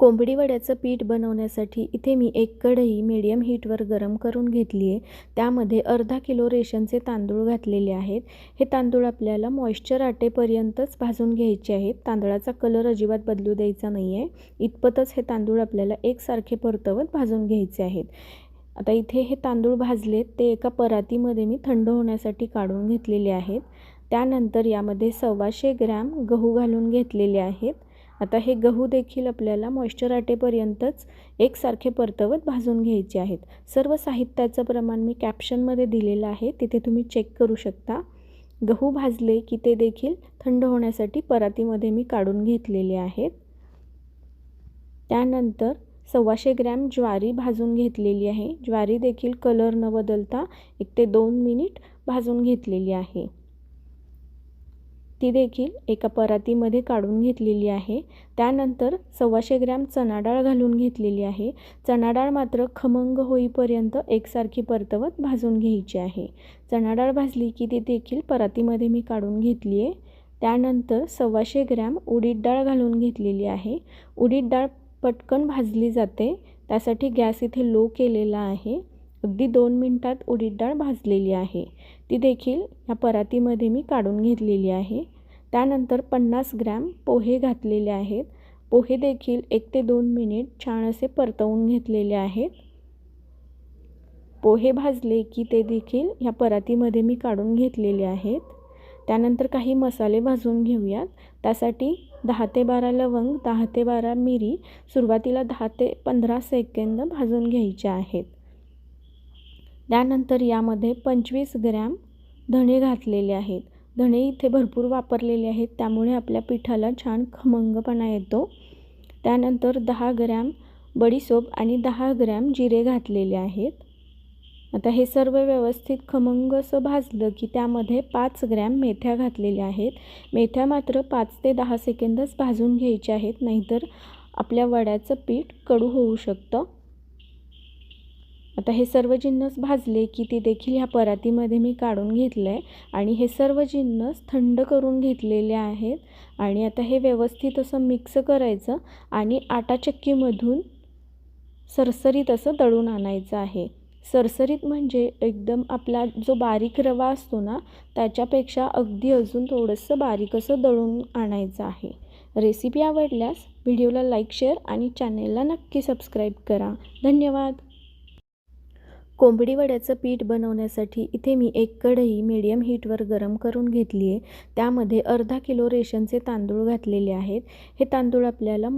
कोंबडी वड्याचं पीठ बनवण्यासाठी इथे मी एक कढई मीडियम हीटवर गरम करून घेतली आहे। त्यामध्ये अर्धा किलो रेशनचे तांदूळ घातलेले आहेत। हे तांदूळ आपल्याला मॉइश्चर आटेपर्यंतच भाजून घ्यायचे आहेत। तांदळाचा कलर अजिबात बदलू द्यायचा नाही आहे। इतपतच हे तांदूळ आपल्याला एकसारखे परतवत भाजून घ्यायचे आहेत। आता इथे हे तांदूळ भाजलेत ते एका परातीमध्ये मी थंड होण्यासाठी काढून घेतलेले आहेत। त्यानंतर यामध्ये 125 ग्रॅम गहू घालून घेतलेले आहेत। आता हे गहू देखील आपल्याला मॉइश्चर आटेपर्यंतच एकसारखे परतवत भाजून घ्यायचे आहेत। सर्व साहित्याचं प्रमाण मी कॅप्शनमध्ये दिलेलं आहे, तिथे तुम्ही चेक करू शकता। गहू भाजले की ते देखील थंड होण्यासाठी परातीमध्ये मी काढून घेतलेले आहेत। त्यानंतर 125 ग्रॅम ज्वारी भाजून घेतलेली आहे। ज्वारी देखील कलर न बदलता 1 ते 2 मिनिट भाजून घेतलेली आहे। ती देखील एका परातीमध्ये काढून घेतलेली आहे। त्यानंतर 125 ग्रॅम चणा डाळ घालून घेतलेली आहे। चणा डाळ मात्र खमंग होईपर्यंत एकसारखी परतवत भाजून घ्यायची आहे। चणा डाळ भाजली की ती देखील परातीमध्ये मी काढून घेतली आहे। त्यानंतर 125 ग्रॅम उडीद डाळ घालून घेतलेली आहे। उडीद डाळ पटकन भाजली जाते, त्यासाठी गॅस इथे लो केलेला आहे। अगदी 2 मिनिटात उडीद डाळ भाजलेली आहे। ती देखील या परातीमध्ये मी काढून घेतलेली आहे। त्यानंतर 50 ग्रॅम पोहे घातलेले आहेत। पोहे देखील 1 ते 2 मिनिट छान असे परतवून घेतलेले आहेत। पोहे भाजले की ते देखील या परातीमध्ये मी काढून घेतलेले आहेत। त्यानंतर काही मसाले भाजून घेऊयात। त्यासाठी 10 ते 12 लवंग, 10 ते 12 मिरी सुरुवातीला 10 ते 15 सेकंद भाजून घ्यायच्या आहेत। त्यानंतर यामध्ये 25 ग्रॅम धणे घातलेले आहेत। धणे इथे भरपूर वापरलेले आहेत, त्यामुळे आपल्या पिठाला छान खमंगपणा येतो। त्यानंतर 10 ग्रॅम बडीशोप आणि 10 ग्रॅम जिरे घातलेले आहेत। आता हे सर्व व्यवस्थित खमंग असं भाजलं की त्यामध्ये 5 ग्रॅम मेथ्या घातलेल्या आहेत। मेथ्या मात्र 5 ते 10 सेकंदच भाजून घ्यायच्या आहेत, नाहीतर आपल्या वड्याचं पीठ कडू होऊ शकतं। आता हे सर्व जिन्नस भाजले की ती देखील ह्या परातीमध्ये मी काढून घेतलं आहे आणि हे सर्व जिन्नस थंड करून घेतलेले आहेत। आणि आता हे व्यवस्थित असं मिक्स करायचं आणि आटा चक्कीमधून सरसरीत असं दळून आणायचं आहे। सरसरीत म्हणजे एकदम आपला जो बारीक रवा असतो ना, त्याच्यापेक्षा अगदी अजून थोडंसं बारीक असं दळून आणायचं आहे। रेसिपी आवडल्यास व्हिडिओला लाईक, शेअर आणि चॅनेलला नक्की सबस्क्राईब करा। धन्यवाद। कोंबडी वड्याचं पीठ बनवण्यासाठी इथे मी एक कढई मीडियम हीटवर गरम करून घेतली आहे। त्यामध्ये अर्धा किलो रेशनचे तांदूळ घातलेले आहेत। हे तांदूळ आपल्याला